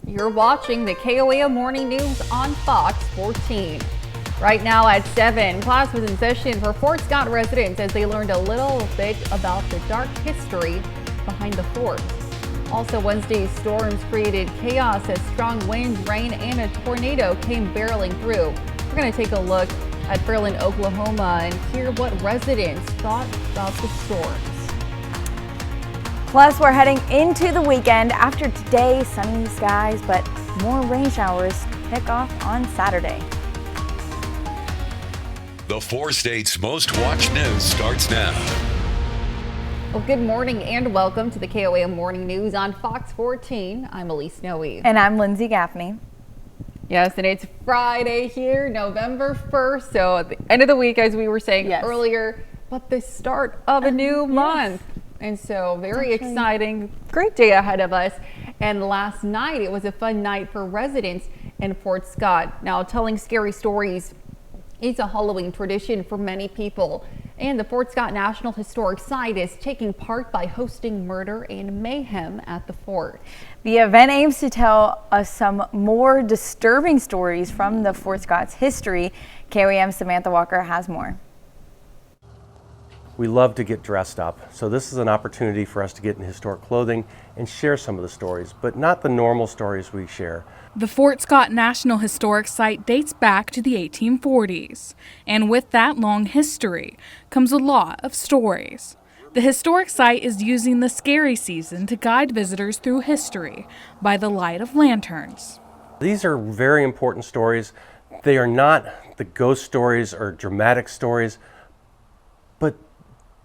You're watching the KOAM Morning News on Fox 14. Right now at 7, class was in session for Fort Scott residents as they learned a little bit about the dark history behind the fort. Also, Wednesday's storms created chaos as strong winds, rain, and a tornado came barreling through. We're going to take a look at Fairland, Oklahoma, and hear what residents thought about the storms. Plus, we're heading into the weekend after today, sunny skies, but more rain showers kick off on Saturday. The 4 states' most watched news starts now. Well, good morning and welcome to the KOAM Morning News on Fox 14. I'm Elise Snowe. And I'm Lindsay Gaffney. Yes, and it's Friday here, November 1st. So at the end of the week, as we were saying earlier, but the start of a new month. And so very exciting, great day ahead of us. And last night, it was a fun night for residents in Fort Scott. Now, telling scary stories is a Halloween tradition for many people. And the Fort Scott National Historic Site is taking part by hosting murder and mayhem at the fort. The event aims to tell us some more disturbing stories from the Fort Scott's history. KOAM's Samantha Walker has more. We love to get dressed up, so this is an opportunity for us to get in historic clothing and share some of the stories, but not the normal stories we share. The Fort Scott National Historic Site dates back to the 1840s, and with that long history comes a lot of stories. The historic site is using the scary season to guide visitors through history by the light of lanterns. These are very important stories. They are not the ghost stories or dramatic stories, but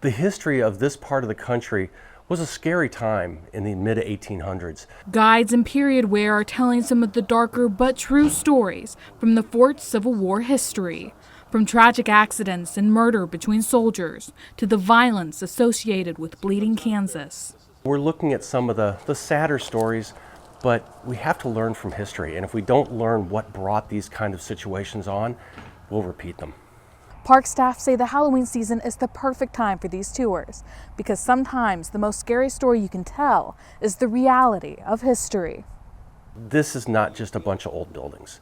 the history of this part of the country was a scary time in the mid-1800s. Guides in period wear are telling some of the darker but true stories from the fort's Civil War history. From tragic accidents and murder between soldiers to the violence associated with Bleeding Kansas. We're looking at some of the sadder stories, but we have to learn from history. And if we don't learn what brought these kind of situations on, we'll repeat them. Park staff say the Halloween season is the perfect time for these tours because sometimes the most scary story you can tell is the reality of history. This is not just a bunch of old buildings.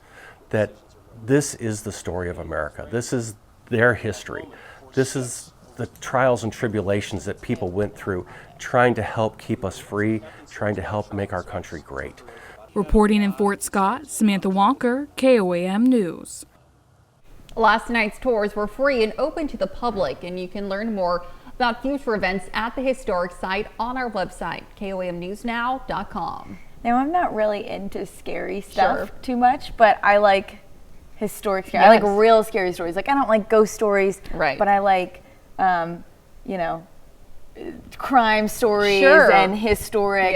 That this is the story of America. This is their history. This is the trials and tribulations that people went through trying to help keep us free, trying to help make our country great. Reporting in Fort Scott, Samantha Walker, KOAM News. Last night's tours were free and open to the public, and you can learn more about future events at the historic site on our website, KOAMnewsnow.com. Now, I'm not really into scary stuff too much, but I like historic scary. I like real scary stories. Like, I don't like ghost stories, but I like, crime stories and historic,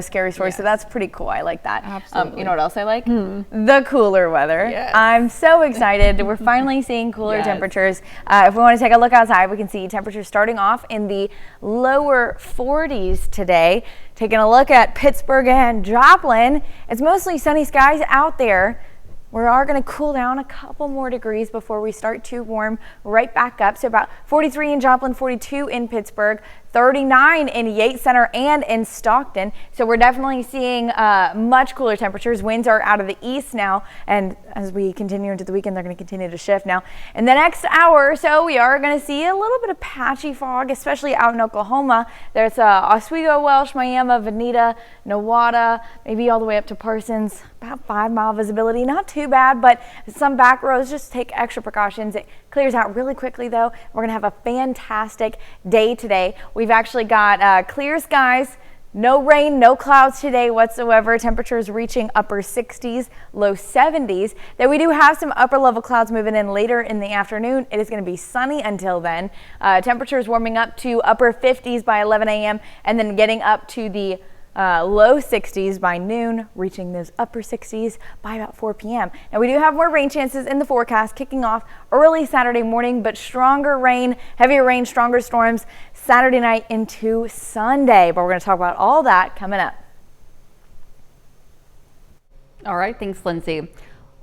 scary stories. So that's pretty cool. I like that. Absolutely. You know what else I like? The cooler weather. I'm so excited. We're finally seeing cooler temperatures. If we want to take a look outside, we can see temperatures starting off in the lower 40s today. Taking a look at Pittsburgh and Joplin, it's mostly sunny skies out there. We are going to cool down a couple more degrees before we start to warm right back up. So about 43 in Joplin, 42 in Pittsburgh, 39 in Yates Center and in Stockton. So we're definitely seeing much cooler temperatures. Winds are out of the east now, and as we continue into the weekend, they're going to continue to shift now. In the next hour or so, we are going to see a little bit of patchy fog, especially out in Oklahoma. There's Oswego, Welsh, Miami, Veneta, Nowata, maybe all the way up to Parsons. About 5-mile visibility, not too bad, but some back roads, just take extra precautions. It clears out really quickly though. We're gonna have a fantastic day today. We've actually got clear skies, no rain, no clouds today whatsoever. Temperatures reaching upper 60s, low 70s. Then we do have some upper level clouds moving in later in the afternoon. It is going to be sunny until then. Temperatures warming up to upper 50s by 11 a.m. and then getting up to the low 60s by noon, reaching those upper 60s by about 4 p.m. And we do have more rain chances in the forecast kicking off early Saturday morning, but stronger rain, heavier rain, stronger storms Saturday night into Sunday. But we're going to talk about all that coming up. All right, thanks, Lindsay.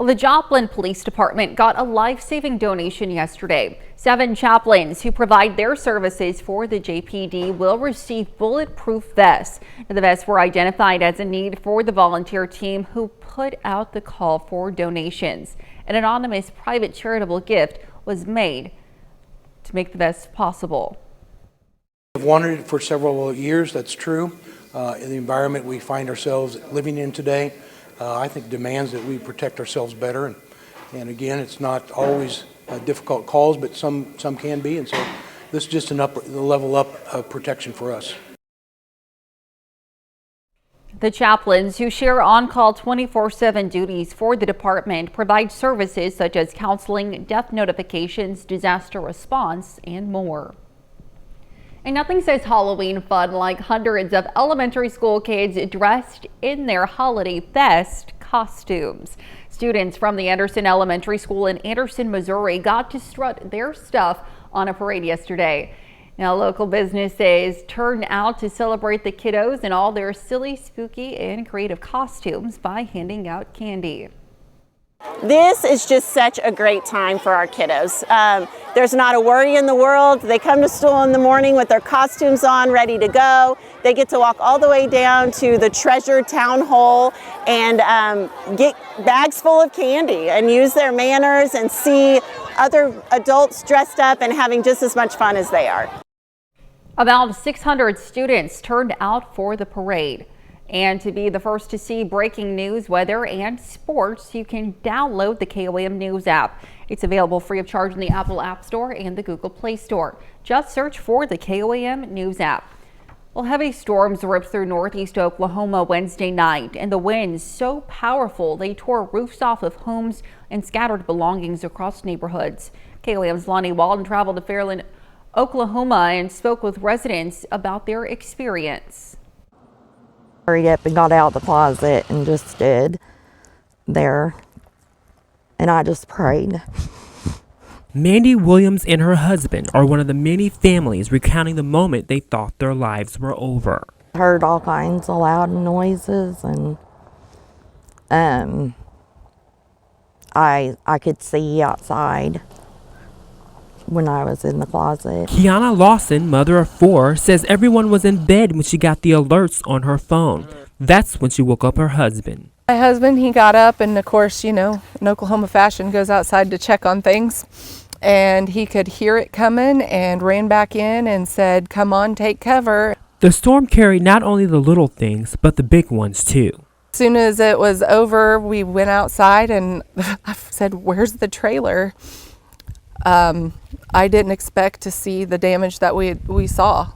Well, the Joplin Police Department got a life-saving donation yesterday. 7 chaplains who provide their services for the JPD will receive bulletproof vests. The vests were identified as a need for the volunteer team who put out the call for donations. An anonymous private charitable gift was made to make the vests possible. I've wanted it for several years, that's true. In the environment we find ourselves living in today, I think demands that we protect ourselves better. And again, it's not always difficult calls, but some can be. And so this is just a level up protection for us. The chaplains, who share on-call 24/7 duties for the department, provide services such as counseling, death notifications, disaster response, and more. And nothing says Halloween fun like hundreds of elementary school kids dressed in their holiday best costumes. Students from the Anderson Elementary School in Anderson, Missouri got to strut their stuff on a parade yesterday. Now, local businesses turned out to celebrate the kiddos in all their silly, spooky, and creative costumes by handing out candy. This is just such a great time for our kiddos. There's not a worry in the world. They come to school in the morning with their costumes on, ready to go. They get to walk all the way down to the Treasure Town Hall and get bags full of candy and use their manners and see other adults dressed up and having just as much fun as they are. About 600 students turned out for the parade. And to be the first to see breaking news, weather, and sports, you can download the KOAM News app. It's available free of charge in the Apple App Store and the Google Play Store. Just search for the KOAM News app. Well, heavy storms ripped through northeast Oklahoma Wednesday night, and the winds so powerful they tore roofs off of homes and scattered belongings across neighborhoods. KOAM's Lonnie Walden traveled to Fairland, Oklahoma, and spoke with residents about their experience. Hurried up and got out of the closet and just stood there, and I just prayed. Mandy Williams and her husband are one of the many families recounting the moment they thought their lives were over. Heard all kinds of loud noises, and I could see outside when I was in the closet. Kiana Lawson, mother of 4, says everyone was in bed when she got the alerts on her phone. That's when she woke up her husband. My husband, he got up and, of course, you know, in Oklahoma fashion, goes outside to check on things. And he could hear it coming and ran back in and said, "Come on, take cover." The storm carried not only the little things, but the big ones too. As soon as it was over, we went outside and I said, "Where's the trailer?" I didn't expect to see the damage that we saw.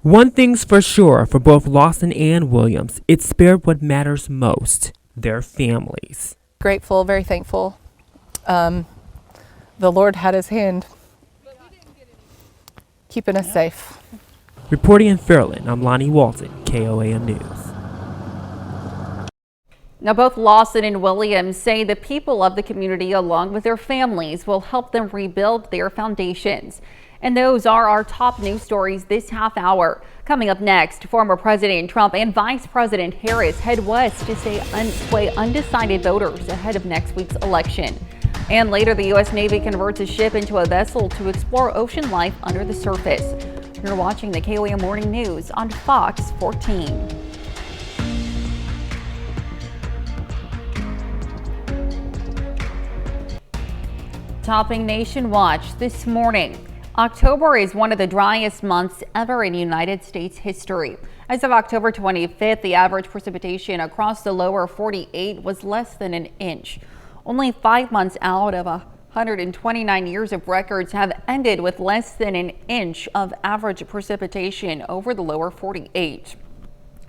One thing's for sure for both Lawson and Williams, it spared what matters most, their families. Grateful, very thankful. The Lord had his hand keeping us safe. Reporting in Fairland, I'm Lonnie Walton, KOAM News. Now, both Lawson and Williams say the people of the community, along with their families, will help them rebuild their foundations. And those are our top news stories this half hour. Coming up next, former President Trump and Vice President Harris head west to sway undecided voters ahead of next week's election. And later, the U.S. Navy converts a ship into a vessel to explore ocean life under the surface. You're watching the KOAM Morning News on Fox 14. Topping Nation Watch this morning. October is one of the driest months ever in United States history. As of October 25th, the average precipitation across the lower 48 was less than an inch. Only 5 months out of 129 years of records have ended with less than an inch of average precipitation over the lower 48.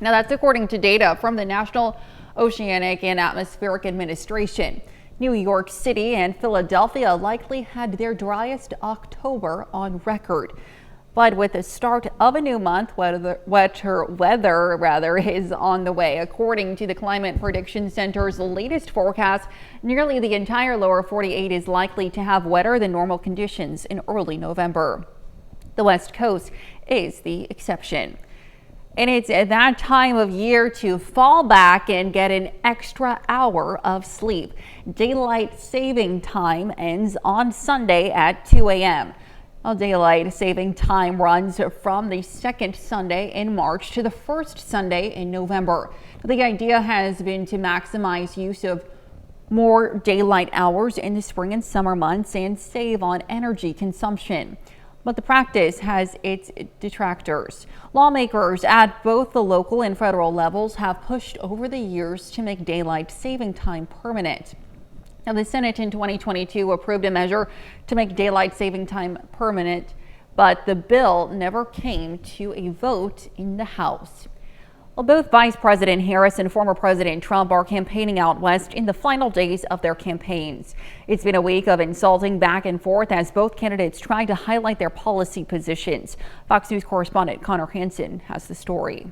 Now, that's according to data from the National Oceanic and Atmospheric Administration. New York City and Philadelphia likely had their driest October on record. But with the start of a new month, wetter weather is on the way. According to the Climate Prediction Center's latest forecast, nearly the entire lower 48 is likely to have wetter than normal conditions in early November. The West Coast is the exception. And it's at that time of year to fall back and get an extra hour of sleep. Daylight saving time ends on Sunday at 2 a.m. Well, daylight saving time runs from the second Sunday in March to the first Sunday in November. The idea has been to maximize use of more daylight hours in the spring and summer months and save on energy consumption. But the practice has its detractors. Lawmakers at both the local and federal levels have pushed over the years to make daylight saving time permanent. Now, the Senate in 2022 approved a measure to make daylight saving time permanent, but the bill never came to a vote in the House. Well, both Vice President Harris and former President Trump are campaigning out west in the final days of their campaigns. It's been a week of insulting back and forth as both candidates try to highlight their policy positions. Fox News correspondent Connor Hansen has the story.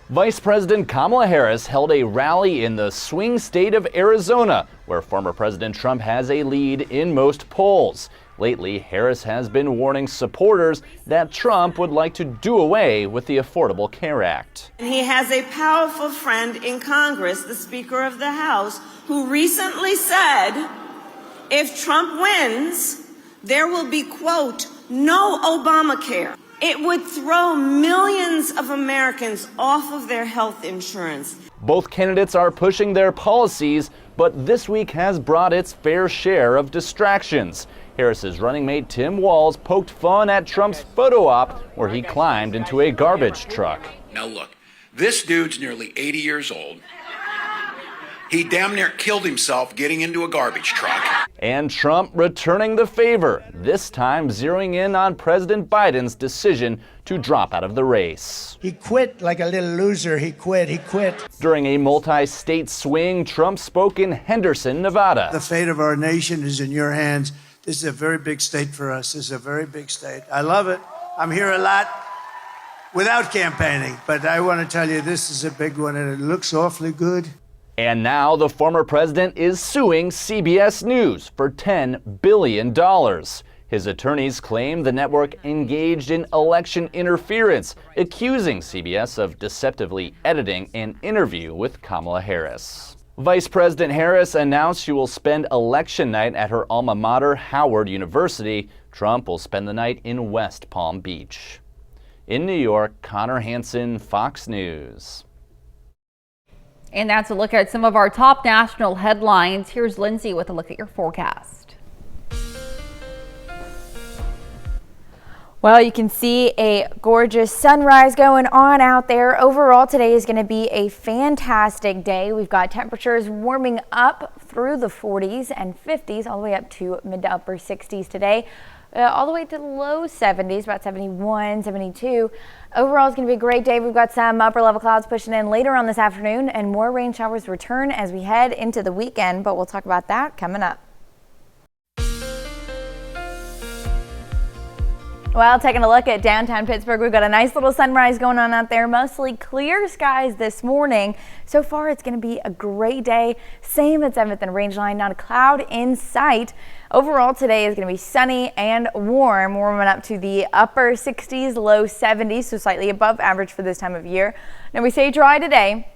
Vice President Kamala Harris held a rally in the swing state of Arizona, where former President Trump has a lead in most polls. Lately, Harris has been warning supporters that Trump would like to do away with the Affordable Care Act. He has a powerful friend in Congress, the Speaker of the House, who recently said, if Trump wins, there will be, quote, no Obamacare. It would throw millions of Americans off of their health insurance. Both candidates are pushing their policies, but this week has brought its fair share of distractions. Harris's running mate Tim Walz poked fun at Trump's photo op where he climbed into a garbage truck. Now look, this dude's nearly 80 years old. He damn near killed himself getting into a garbage truck. And Trump returning the favor, this time zeroing in on President Biden's decision to drop out of the race. He quit like a little loser. He quit. During a multi-state swing, Trump spoke in Henderson, Nevada. The fate of our nation is in your hands. This is a very big state for us. This is a very big state. I love it. I'm here a lot without campaigning, but I want to tell you this is a big one and it looks awfully good. And now the former president is suing CBS News for $10 billion. His attorneys claim the network engaged in election interference, accusing CBS of deceptively editing an interview with Kamala Harris. Vice President Harris announced she will spend election night at her alma mater, Howard University. Trump will spend the night in West Palm Beach. In New York, Connor Hansen, Fox News. And that's a look at some of our top national headlines. Here's Lindsay with a look at your forecast. Well, you can see a gorgeous sunrise going on out there. Overall, today is going to be a fantastic day. We've got temperatures warming up through the 40s and 50s, all the way up to mid to upper 60s today. All the way to the low 70s, about 71, 72. Overall, it's going to be a great day. We've got some upper level clouds pushing in later on this afternoon, and more rain showers return as we head into the weekend, but we'll talk about that coming up. Well, taking a look at downtown Pittsburgh, we've got a nice little sunrise going on out there. Mostly clear skies this morning. So far, it's going to be a great day. Same at 7th and Rangeline, not a cloud in sight. Overall, today is going to be sunny and warm, warming up to the upper 60s, low 70s, so slightly above average for this time of year. Now, we say dry today.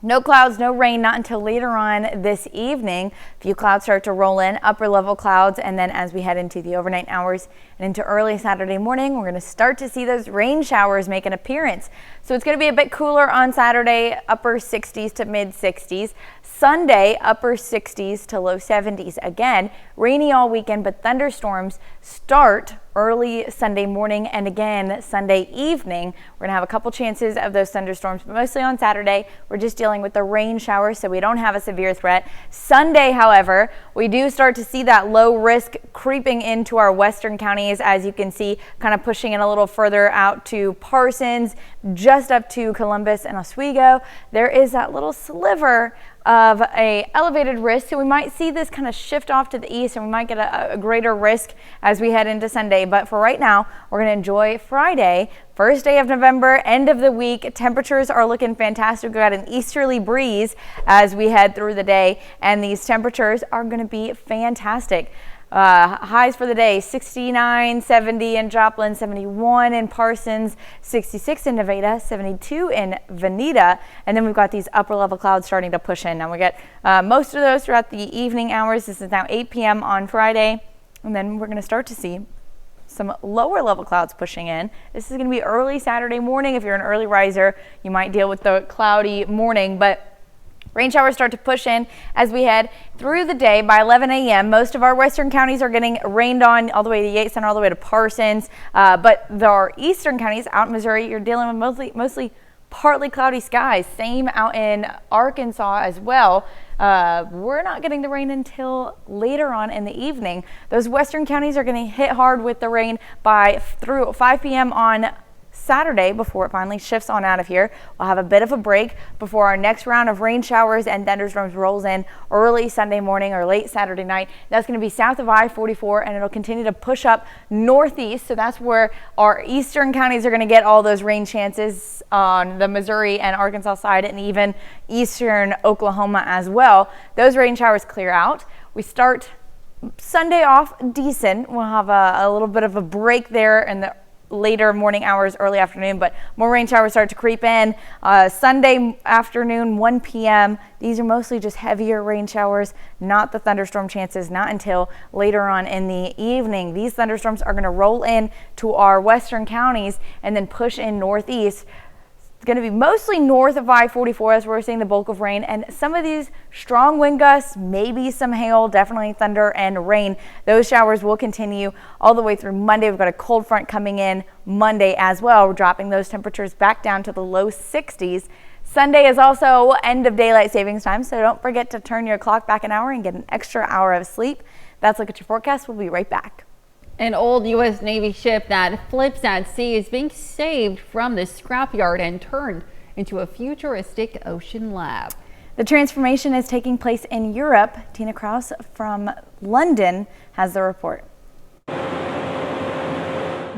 No clouds, no rain, not until later on this evening. A few clouds start to roll in, upper level clouds, and then as we head into the overnight hours and into early Saturday morning, we're going to start to see those rain showers make an appearance. So it's going to be a bit cooler on Saturday, upper 60s to mid 60s. Sunday, upper 60s to low 70s. Again, rainy all weekend, but thunderstorms start early Sunday morning and again Sunday evening. We're gonna have a couple chances of those thunderstorms, but mostly on Saturday. We're just dealing with the rain showers, so we don't have a severe threat. Sunday, however, we do start to see that low risk creeping into our western counties, as you can see, kind of pushing in a little further out to Parsons, just up to Columbus and Oswego. There is that little sliver of a elevated risk, so we might see this kind of shift off to the east, and we might get a greater risk as we head into Sunday. But for right now, we're going to enjoy Friday, first day of November, end of the week. Temperatures are looking fantastic. We've got an easterly breeze as we head through the day, and these temperatures are going to be fantastic. Highs for the day, 69, 70 in Joplin, 71 in Parsons, 66 in Nevada, 72 in Veneta. And then we've got these upper level clouds starting to push in. Now we get most of those throughout the evening hours. This is now 8 p.m. on Friday. And then we're going to start to see some lower level clouds pushing in. This is going to be early Saturday morning. If you're an early riser, you might deal with the cloudy morning, but rain showers start to push in as we head through the day. By 11 a.m., most of our western counties are getting rained on all the way to Yates Center, all the way to Parsons. But our eastern counties out in Missouri, you're dealing with mostly partly cloudy skies. Same out in Arkansas as well. We're not getting the rain until later on in the evening. Those western counties are going to hit hard with the rain through 5 p.m. on Saturday before it finally shifts on out of here. We'll have a bit of a break before our next round of rain showers and thunderstorms rolls in early Sunday morning or late Saturday night. That's going to be south of I-44, and it'll continue to push up northeast. So that's where our eastern counties are going to get all those rain chances on the Missouri and Arkansas side, and even eastern Oklahoma as well. Those rain showers clear out. We start Sunday off decent. We'll have a little bit of a break there in the later morning hours, early afternoon, but more rain showers start to creep in. Sunday afternoon, 1 p.m. These are mostly just heavier rain showers, not the thunderstorm chances, not until later on in the evening. These thunderstorms are going to roll in to our western counties and then push in northeast. It's going to be mostly north of I-44 as we're seeing the bulk of rain, and some of these strong wind gusts, maybe some hail, definitely thunder and rain. Those showers will continue all the way through Monday. We've got a cold front coming in Monday as well. We're dropping those temperatures back down to the low 60s. Sunday is also end of daylight savings time, so don't forget to turn your clock back an hour and get an extra hour of sleep. That's a look at your forecast. We'll be right back. An old U.S. Navy ship that flips at sea is being saved from the scrapyard and turned into a futuristic ocean lab. The transformation is taking place in Europe. Tina Kraus from London has the report.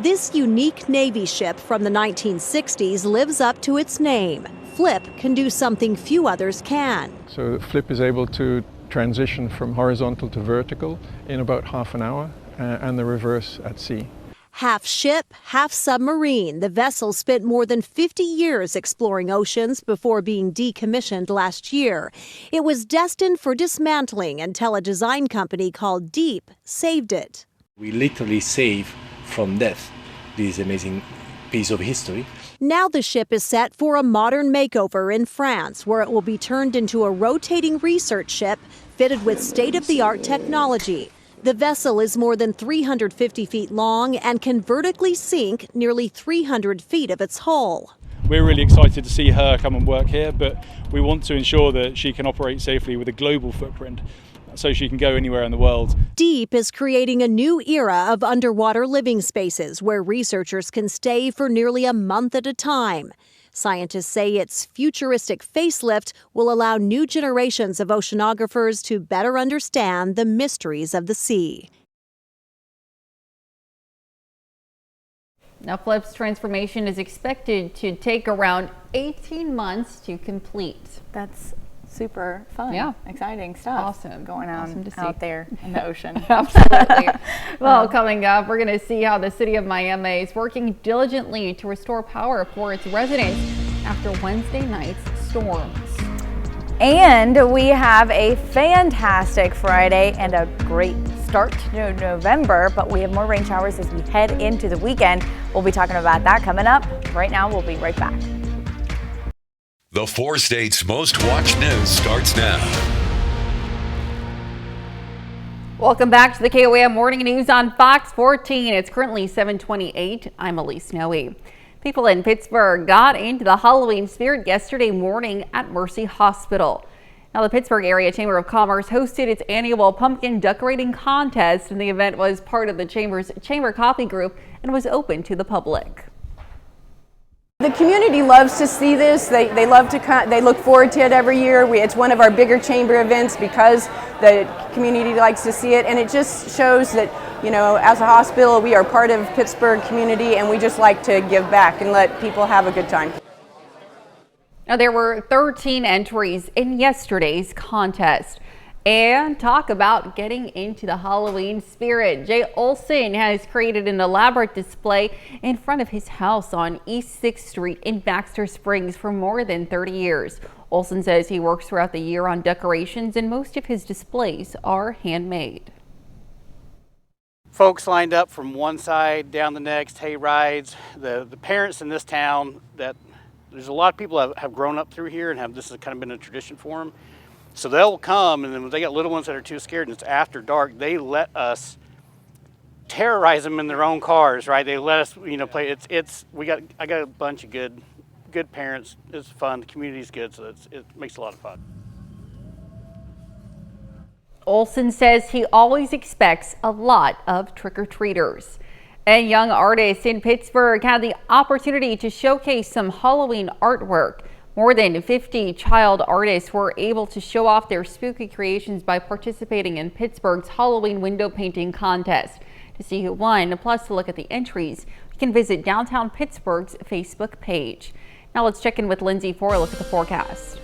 This unique Navy ship from the 1960s lives up to its name. Flip can do something few others can. So Flip is able to transition from horizontal to vertical in about half an hour. And the reverse at sea. Half ship, half submarine, the vessel spent more than 50 years exploring oceans before being decommissioned last year. It was destined for dismantling until a design company called Deep saved it. We literally save from death this amazing piece of history. Now the ship is set for a modern makeover in France, where it will be turned into a rotating research ship fitted with state-of-the-art technology. The vessel is more than 350 feet long and can vertically sink nearly 300 feet of its hull. We're really excited to see her come and work here, but we want to ensure that she can operate safely with a global footprint so she can go anywhere in the world. Deep is creating a new era of underwater living spaces where researchers can stay for nearly a month at a time. Scientists say its futuristic facelift will allow new generations of oceanographers to better understand the mysteries of the sea. Now, Flip's transformation is expected to take around 18 months to complete. That's super fun. Yeah. Exciting stuff. Awesome. Going on awesome to see. out there in the ocean. Absolutely. Well, coming up, we're going to see how the city of Miami is working diligently to restore power for its residents after Wednesday night's storms. And we have a fantastic Friday and a great start to November, but we have more rain showers as we head into the weekend. We'll be talking about that coming up. Right now, we'll be right back. The 4 states' most watched news starts now. Welcome back to the KOAM Morning News on Fox 14. It's currently 7:28. I'm Elise Snowy. People in Pittsburgh got into the Halloween spirit yesterday morning at Mercy Hospital. Now, the Pittsburgh Area Chamber of Commerce hosted its annual pumpkin decorating contest, and the event was part of the Chamber's Chamber Coffee Group and was open to the public. The community loves to see this. They love to come. They look forward to it every year. It's one of our bigger chamber events because the community likes to see it, and it just shows that, you know, as a hospital, we are part of Pittsburgh community, and we just like to give back and let people have a good time. Now, there were 13 entries in yesterday's contest. And talk about getting into the Halloween spirit. Jay Olson has created an elaborate display in front of his house on East 6th Street in Baxter Springs for more than 30 years. Olson says he works throughout the year on decorations, and most of his displays are handmade. Folks lined up from one side down the next, hay rides. The parents in this town, that there's a lot of people that have grown up through here and this has kind of been a tradition for them. So they'll come, and then when they got little ones that are too scared and it's after dark, they let us terrorize them in their own cars, right? They let us, play. I got a bunch of good parents. It's fun. The community's good, so it makes a lot of fun. Olson says he always expects a lot of trick-or-treaters. And young artists in Pittsburgh had the opportunity to showcase some Halloween artwork. More than 50 child artists were able to show off their spooky creations by participating in Pittsburgh's Halloween window painting contest. To see who won, plus to look at the entries, you can visit Downtown Pittsburgh's Facebook page. Now let's check in with Lindsay for a look at the forecast.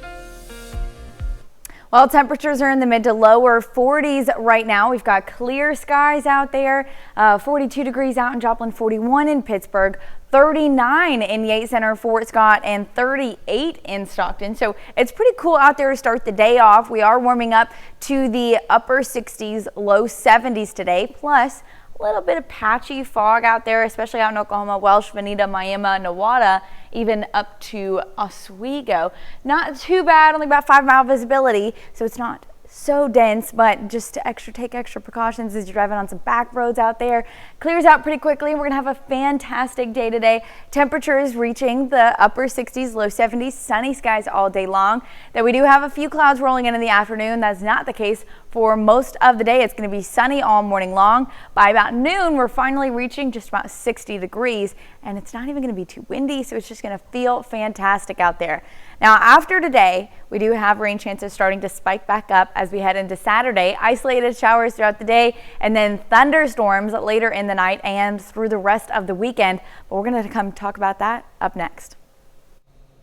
Well, temperatures are in the mid to lower 40s right now. We've got clear skies out there, 42 degrees out in Joplin, 41 in Pittsburgh, 39 in Yates Center, Fort Scott, and 38 in Stockton. So it's pretty cool out there to start the day off. We are warming up to the upper 60s, low 70s today, plus a little bit of patchy fog out there, especially out in Oklahoma, Welsh, Veneta, Miami, Nowata, even up to Oswego. Not too bad, only about 5-mile visibility, so it's not so dense, but just to take extra precautions as you're driving on some back roads out there. Clears out pretty quickly, and we're gonna have a fantastic day today. Temperatures reaching the upper 60s, low 70s, sunny skies all day long. Then we do have a few clouds rolling in the afternoon. That's not the case for most of the day. It's going to be sunny all morning long. By about noon, we're finally reaching just about 60 degrees, and it's not even going to be too windy, so it's just going to feel fantastic out there. Now, after today, we do have rain chances starting to spike back up as we head into Saturday. Isolated showers throughout the day, and then thunderstorms later in the night and through the rest of the weekend. But we're going to come talk about that up next.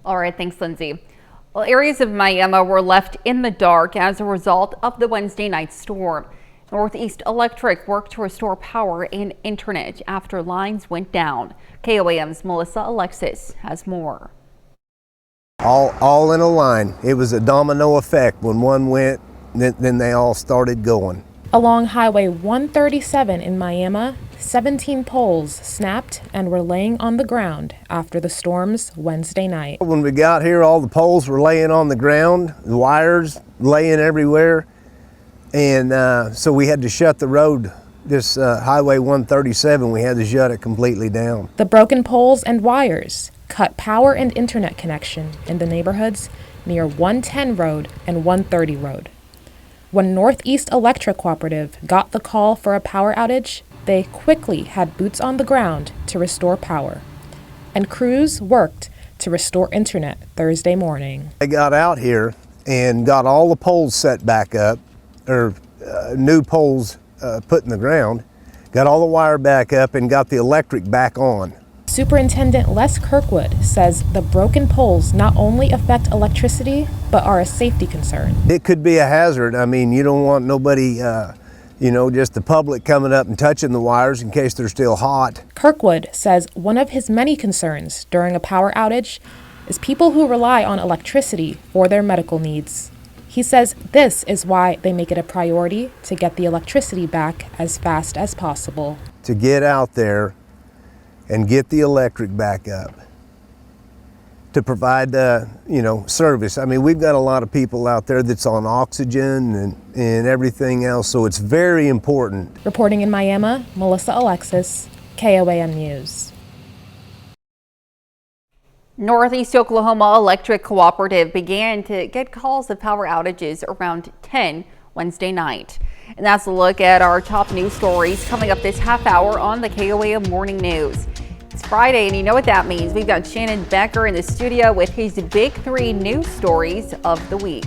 All right, thanks, Lindsay. Well, areas of Miami were left in the dark as a result of the Wednesday night storm. Northeast Electric worked to restore power and internet after lines went down. KOAM's Melissa Alexis has more. All in a line. It was a domino effect. When one went, then they all started going. Along Highway 137 in Miami, 17 poles snapped and were laying on the ground after the storms Wednesday night. When we got here, all the poles were laying on the ground, the wires laying everywhere, and so we had to shut the road. This Highway 137, we had to shut it completely down. The broken poles and wires cut power and internet connection in the neighborhoods near 110 Road and 130 Road. When Northeast Electric Cooperative got the call for a power outage, they quickly had boots on the ground to restore power. And crews worked to restore internet Thursday morning. They got out here and got all the poles set back up, or new poles put in the ground, got all the wire back up and got the electric back on. Superintendent Les Kirkwood says the broken poles not only affect electricity, but are a safety concern. It could be a hazard. I mean, you don't want nobody, just the public coming up and touching the wires in case they're still hot. Kirkwood says one of his many concerns during a power outage is people who rely on electricity for their medical needs. He says this is why they make it a priority to get the electricity back as fast as possible. To get out there and get the electric back up to provide, service. I mean, we've got a lot of people out there that's on oxygen and everything else, so it's very important. Reporting in Miami, Melissa Alexis, KOAM News. Northeast Oklahoma Electric Cooperative began to get calls of power outages around 10 Wednesday night. And that's a look at our top news stories coming up this half hour on the KOAM Morning News. It's Friday, and you know what that means. We've got Shannon Becker in the studio with his Big 3 news stories of the week.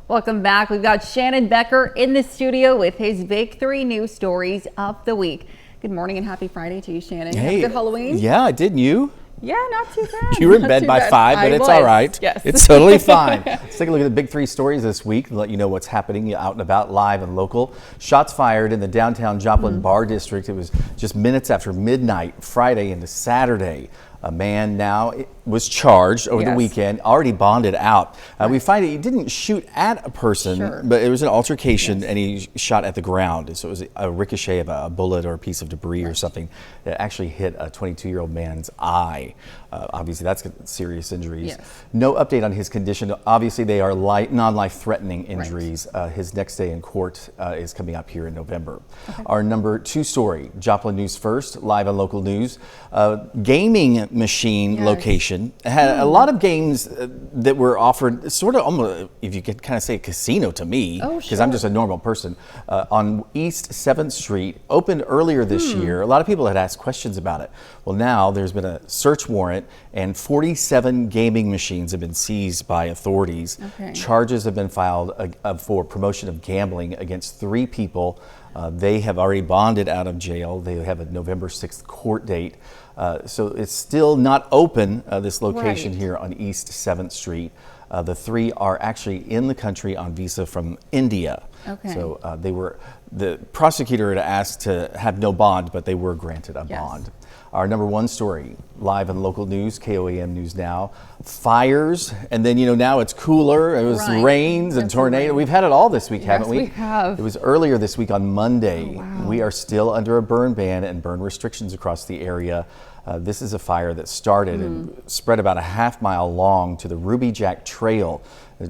Welcome back. We've got Shannon Becker in the studio with his Big 3 news stories of the week. Good morning and happy Friday to you, Shannon. Hey, have a good Halloween? Yeah, I did. You? Yeah, not too bad. You were in Not bed too by bad. 5, but I it's was, all right. Yes. It's totally fine. Let's take a look at the big 3 stories this week and let you know what's happening out and about, live and local. Shots fired in the downtown Joplin Bar District. It was just minutes after midnight, Friday into Saturday. A man now was charged over the weekend, already bonded out. We find that he didn't shoot at a person, but it was an altercation and he shot at the ground. So it was a ricochet of a bullet or a piece of debris or something that actually hit a 22-year-old man's eye. Obviously, that's serious injuries. No update on his condition. Obviously, they are non-life threatening injuries. His next day in court is coming up here in November. Our number 2 story, Joplin News First, live on local news. Gaming machine location had a lot of games that were offered, sort of almost, if you could kind of say, a casino to me, because I'm just a normal person, on East 7th Street, opened earlier this year. A lot of people had asked questions about it. Well, now there's been a search warrant and 47 gaming machines have been seized by authorities. Charges have been filed for promotion of gambling against 3 people. They have already bonded out of jail. They have a November 6th court date. So it's still not open, this location here on East 7th Street. The 3 are actually in the country on visa from India. So the prosecutor had asked to have no bond, but they were granted a bond. Our number 1 story, live in local news, KOAM News Now. Fires, and then, now it's cooler. It was rains and tornadoes. We've had it all this week, haven't we? We have. It was earlier this week on Monday. We are still under a burn ban and burn restrictions across the area. This is a fire that started and spread about a half-mile long to the Ruby Jack Trail,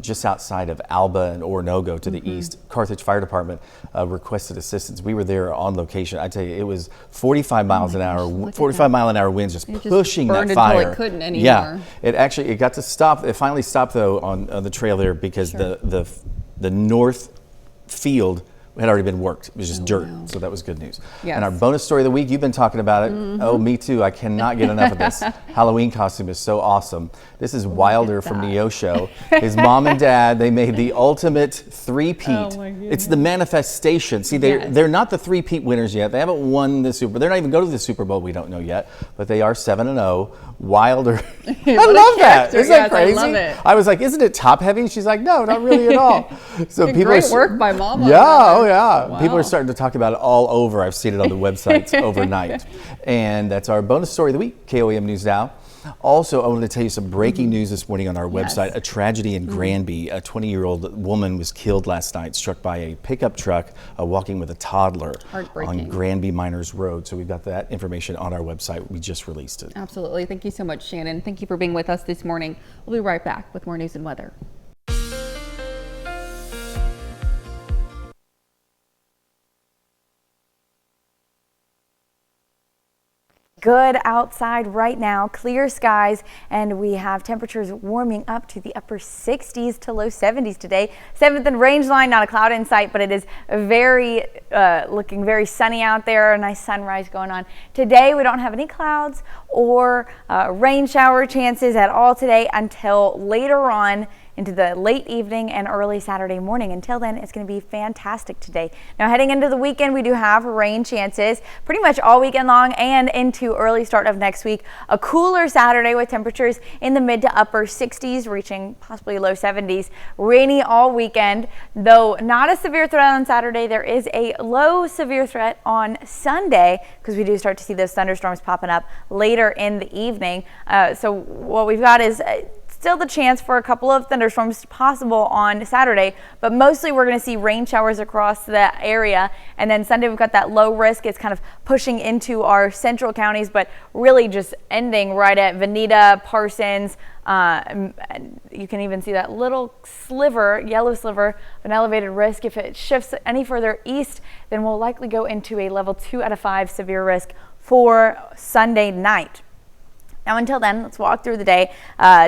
just outside of Alba and Oronogo to the east. Carthage Fire Department requested assistance. We were there on location. I tell you, it was 45 miles an hour, 45 mile an hour winds just pushing that fire. Until it couldn't anymore. Yeah, it got to stop. It finally stopped though on the trail there because the north field had already been worked. It was just dirt, so that was good news. And our bonus story of the week, you've been talking about it. Oh, me too. I cannot get enough of this. Halloween costume is so awesome. This is Wilder from Neosho. His mom and dad, they made the ultimate three-peat. It's the manifestation. See, they're not the three-peat winners yet. They haven't won the Super Bowl. They're not even going to the Super Bowl. We don't know yet, but they are 7-0. Wilder. I love that. Isn't that crazy? I love it. I was like, isn't it top-heavy? She's like, no, not really at all. So people great work by mom. Yeah. Wow. People are starting to talk about it all over. I've seen it on the websites overnight. And that's our bonus story of the week, KOAM News Now. Also, I wanted to tell you some breaking news this morning on our website. A tragedy in Granby. A 20-year-old woman was killed last night, struck by a pickup truck walking with a toddler on Granby Miners Road. So we've got that information on our website. We just released it. Absolutely. Thank you so much, Shannon. Thank you for being with us this morning. We'll be right back with more news and weather. Good outside right now, clear skies, and we have temperatures warming up to the upper 60s to low 70s today. 7th and range line, not a cloud in sight, but it is looking very sunny out there. A nice sunrise going on. Today we don't have any clouds or rain shower chances at all today until later on into the late evening and early Saturday morning. Until then, it's going to be fantastic today. Now, heading into the weekend, we do have rain chances pretty much all weekend long and into early start of next week. A cooler Saturday with temperatures in the mid to upper 60s, reaching possibly low 70s. Rainy all weekend, though not a severe threat on Saturday. There is a low severe threat on Sunday because we do start to see those thunderstorms popping up later in the evening. So what we've got is still the chance for a couple of thunderstorms possible on Saturday, but mostly we're going to see rain showers across the area. And then Sunday we've got that low risk. It's kind of pushing into our central counties, but really just ending right at Veneta, Parsons. You can even see that little sliver, yellow sliver of an elevated risk. If it shifts any further east, then we'll likely go into a level 2 out of 5 severe risk for Sunday night. Now, until then, let's walk through the day.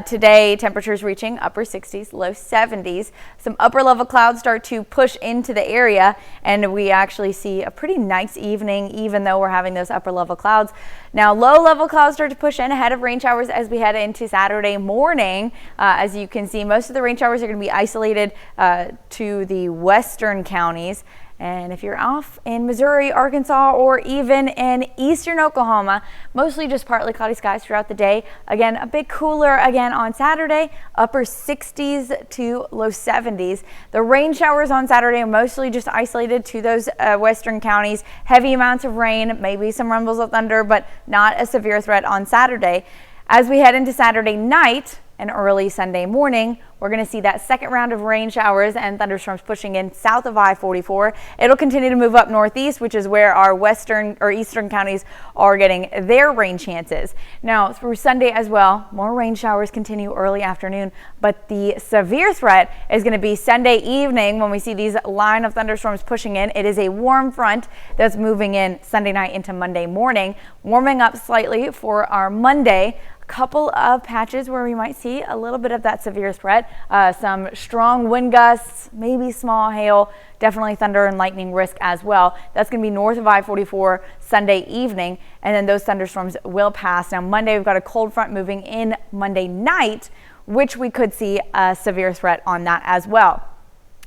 Today, temperatures reaching upper 60s, low 70s. Some upper level clouds start to push into the area, and we actually see a pretty nice evening, even though we're having those upper level clouds. Now, low level clouds start to push in ahead of rain showers as we head into Saturday morning. As you can see, most of the rain showers are going to be isolated to the western counties. And if you're off in Missouri, Arkansas, or even in eastern Oklahoma, mostly just partly cloudy skies throughout the day. Again, a bit cooler again on Saturday, upper 60s to low 70s. The rain showers on Saturday are mostly just isolated to those western counties. Heavy amounts of rain, maybe some rumbles of thunder, but not a severe threat on Saturday. As we head into Saturday night and early Sunday morning, we're going to see that second round of rain showers and thunderstorms pushing in south of I-44. It'll continue to move up northeast, which is where our western or eastern counties are getting their rain chances. Now through Sunday as well, more rain showers continue early afternoon, but the severe threat is going to be Sunday evening when we see these line of thunderstorms pushing in. It is a warm front that's moving in Sunday night into Monday morning, warming up slightly for our Monday. Couple of patches where we might see a little bit of that severe threat, some strong wind gusts, maybe small hail, definitely thunder and lightning risk as well. That's going to be north of I-44 Sunday evening, and then those thunderstorms will pass. Now Monday we've got a cold front moving in Monday night, which we could see a severe threat on that as well.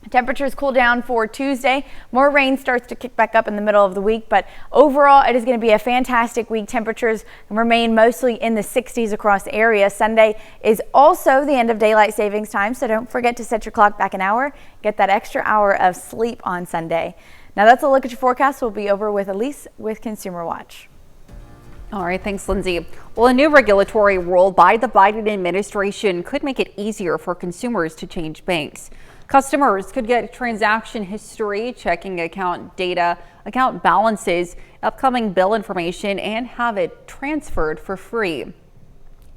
Temperatures cool down for Tuesday. More rain starts to kick back up in the middle of the week, but overall it is going to be a fantastic week. Temperatures remain mostly in the 60s across the area. Sunday is also the end of daylight savings time, so don't forget to set your clock back an hour. Get that extra hour of sleep on Sunday. Now that's a look at your forecast. We'll be over with Elise with Consumer Watch. All right, thanks, Lindsay. Well, a new regulatory rule by the Biden administration could make it easier for consumers to change banks. Customers could get transaction history, checking account data, account balances, upcoming bill information, and have it transferred for free.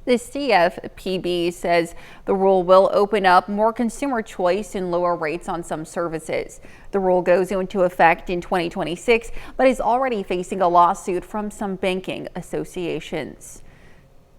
The CFPB says the rule will open up more consumer choice and lower rates on some services. The rule goes into effect in 2026, but is already facing a lawsuit from some banking associations.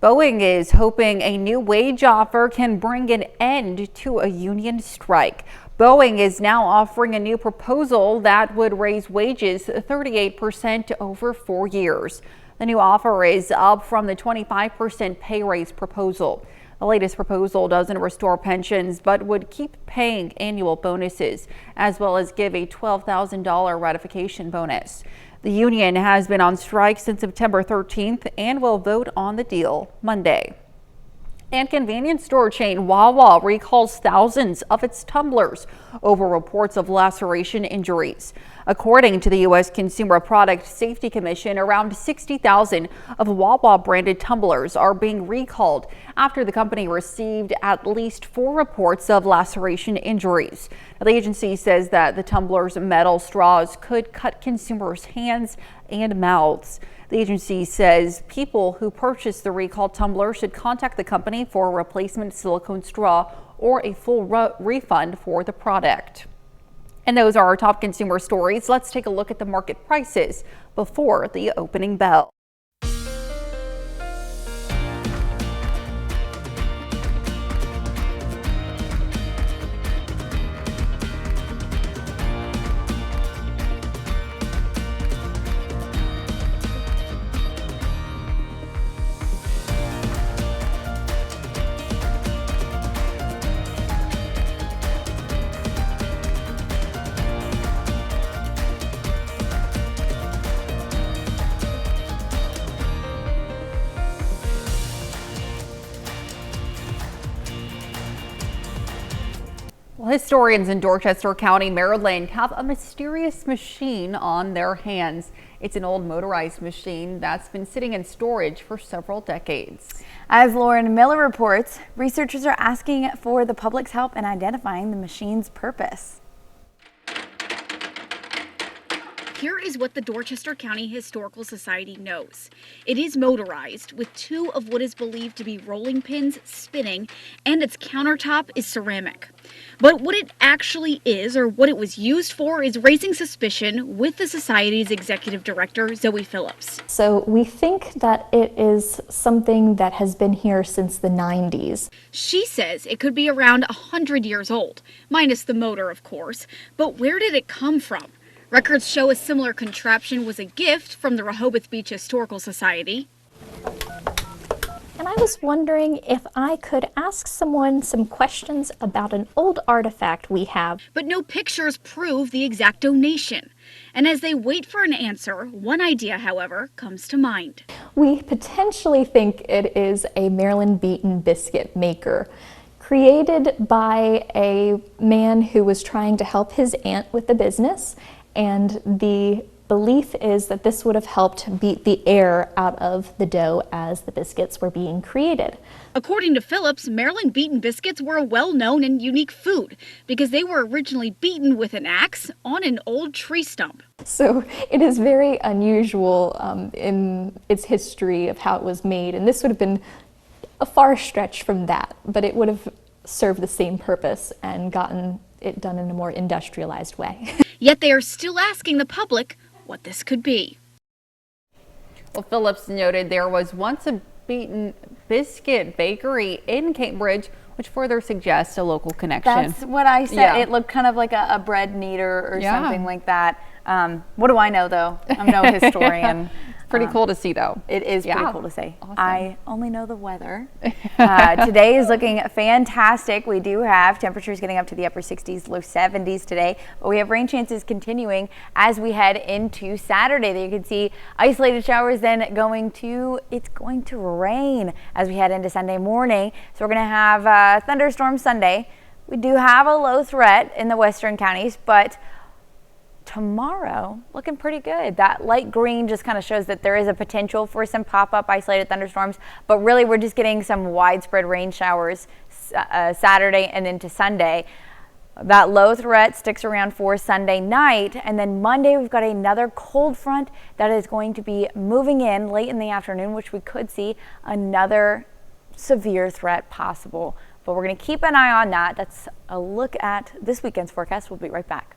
Boeing is hoping a new wage offer can bring an end to a union strike. Boeing is now offering a new proposal that would raise wages 38% over 4 years. The new offer is up from the 25% pay raise proposal. The latest proposal doesn't restore pensions, but would keep paying annual bonuses, as well as give a $12,000 ratification bonus. The union has been on strike since September 13th and will vote on the deal Monday. And convenience store chain Wawa recalls thousands of its tumblers over reports of laceration injuries. According to the U.S. Consumer Product Safety Commission, around 60,000 of Wawa branded tumblers are being recalled after the company received at least 4 reports of laceration injuries. Now, the agency says that the tumblers' metal straws could cut consumers' hands and mouths. The agency says people who purchase the recalled tumbler should contact the company for a replacement silicone straw or a full refund for the product. And those are our top consumer stories. Let's take a look at the market prices before the opening bell. Well, historians in Dorchester County, Maryland, have a mysterious machine on their hands. It's an old motorized machine that's been sitting in storage for several decades. As Lauren Miller reports, researchers are asking for the public's help in identifying the machine's purpose. Here is what the Dorchester County Historical Society knows. It is motorized with 2 of what is believed to be rolling pins spinning, and its countertop is ceramic. But what it actually is, or what it was used for, is raising suspicion with the Society's executive director, Zoe Phillips. So we think that it is something that has been here since the 90s. She says it could be around 100 years old, minus the motor, of course. But where did it come from? Records show a similar contraption was a gift from the Rehoboth Beach Historical Society. and I was wondering if I could ask someone some questions about an old artifact we have. But no pictures prove the exact donation. And as they wait for an answer, one idea, however, comes to mind. We potentially think it is a Marilyn Beaton biscuit maker, created by a man who was trying to help his aunt with the business, and the belief is that this would have helped beat the air out of the dough as the biscuits were being created. According to Phillips, Marilyn Beaton biscuits were a well-known and unique food because they were originally beaten with an axe on an old tree stump. So it is very unusual in its history of how it was made, and this would have been a far stretch from that, but it would have served the same purpose and gotten it done in a more industrialized way. Yet they are still asking the public what this could be. Well, Phillips noted there was once a Beaton biscuit bakery in Cambridge, which further suggests a local connection. That's what I said. Yeah. It looked kind of like a bread kneader or something like that. What do I know, though? I'm no historian. Pretty cool to see, though. It is pretty cool to see. Awesome. I only know the weather. Today is looking fantastic. We do have temperatures getting up to the upper 60s, low 70s today, but we have rain chances continuing as we head into Saturday. There you can see isolated showers then it's going to rain as we head into Sunday morning. So we're going to have thunderstorms Sunday. We do have a low threat in the western counties, but tomorrow looking pretty good. That light green just kind of shows that there is a potential for some pop-up isolated thunderstorms, but really we're just getting some widespread rain showers Saturday and into Sunday. That low threat sticks around for Sunday night, and then Monday we've got another cold front that is going to be moving in late in the afternoon, which we could see another severe threat possible. But we're going to keep an eye on that. That's a look at this weekend's forecast. We'll be right back.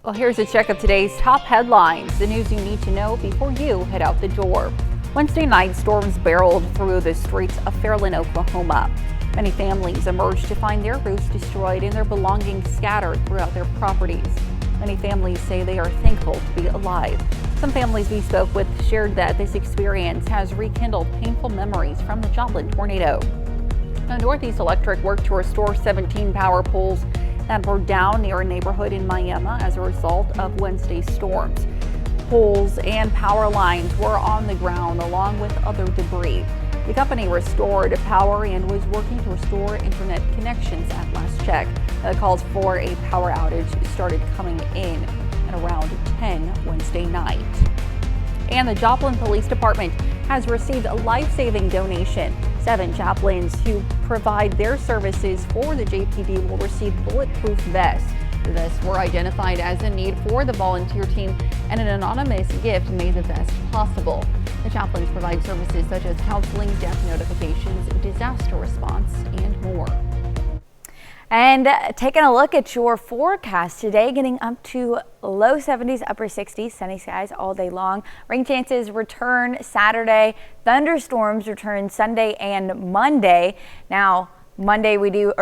Well, here's a check of today's top headlines, the news you need to know before you head out the door. Wednesday night, storms barreled through the streets of Fairland, Oklahoma. Many families emerged to find their roofs destroyed and their belongings scattered throughout their properties. Many families say they are thankful to be alive. Some families we spoke with shared that this experience has rekindled painful memories from the Joplin tornado. Now, Northeast Electric worked to restore 17 power poles that were down near a neighborhood in Miami as a result of Wednesday's storms. Poles and power lines were on the ground along with other debris. The company restored power and was working to restore internet connections at last check. The calls for a power outage started coming in at around 10 Wednesday night. And the Joplin Police Department has received a life-saving donation. 7 chaplains who provide their services for the JPD will receive bulletproof vests. The vests were identified as a need for the volunteer team, and an anonymous gift made the vest possible. The chaplains provide services such as counseling, death notifications, disaster response, and more. And taking a look at your forecast today, getting up to low 70s, upper 60s, sunny skies all day long. Rain chances return Saturday. Thunderstorms return Sunday and Monday. Now, Sunday we do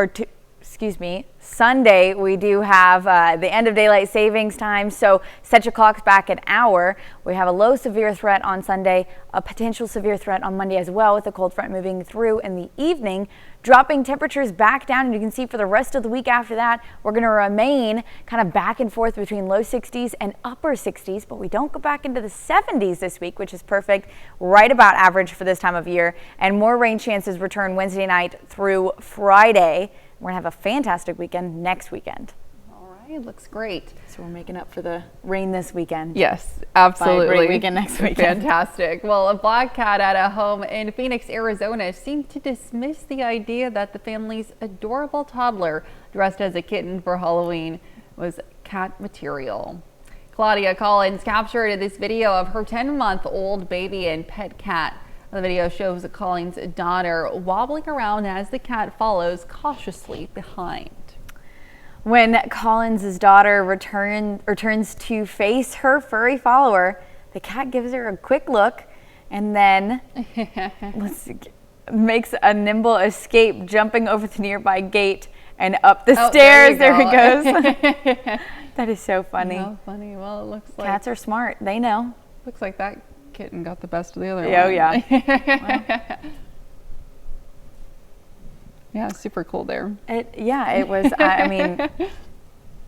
have the end of daylight savings time, so set your clocks back an hour. We have a low severe threat on Sunday, a potential severe threat on Monday as well, with the cold front moving through in the evening, dropping temperatures back down. And you can see for the rest of the week after that, we're going to remain kind of back and forth between low 60s and upper 60s, but we don't go back into the 70s this week, which is perfect, right about average for this time of year. And more rain chances return Wednesday night through Friday. We're going to have a fantastic weekend next weekend. All right, looks great. So we're making up for the rain this weekend. Yes, absolutely. By a great weekend next weekend. Fantastic. Well, a black cat at a home in Phoenix, Arizona seemed to dismiss the idea that the family's adorable toddler dressed as a kitten for Halloween was cat material. Claudia Collins captured this video of her 10-month-old baby and pet cat. The video shows Collins' daughter wobbling around as the cat follows cautiously behind. When Collins' daughter returns to face her furry follower, the cat gives her a quick look and then makes a nimble escape, jumping over the nearby gate and up the stairs. There he goes. That is so funny. How funny. Well, it looks like cats are smart. They know. Looks like that Kitten got the best of the other Oh, one. yeah. Yeah, super cool there. It was, I mean,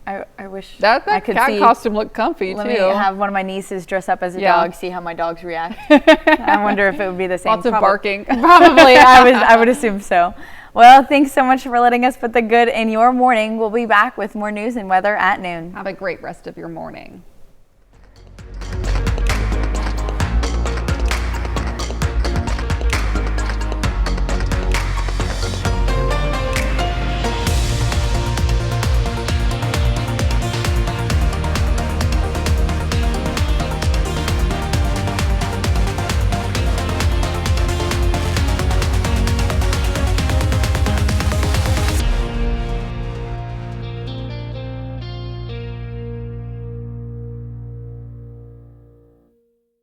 I wish that I could cat see. costume looked comfy, Let too. me have one of my nieces dress up as a Yeah. dog, see how my dogs react. I wonder if it would be the same. Lots of barking. Probably, I would assume so. Well, thanks so much for letting us put the good in your morning. We'll be back with more news and weather at noon. Have a great rest of your morning.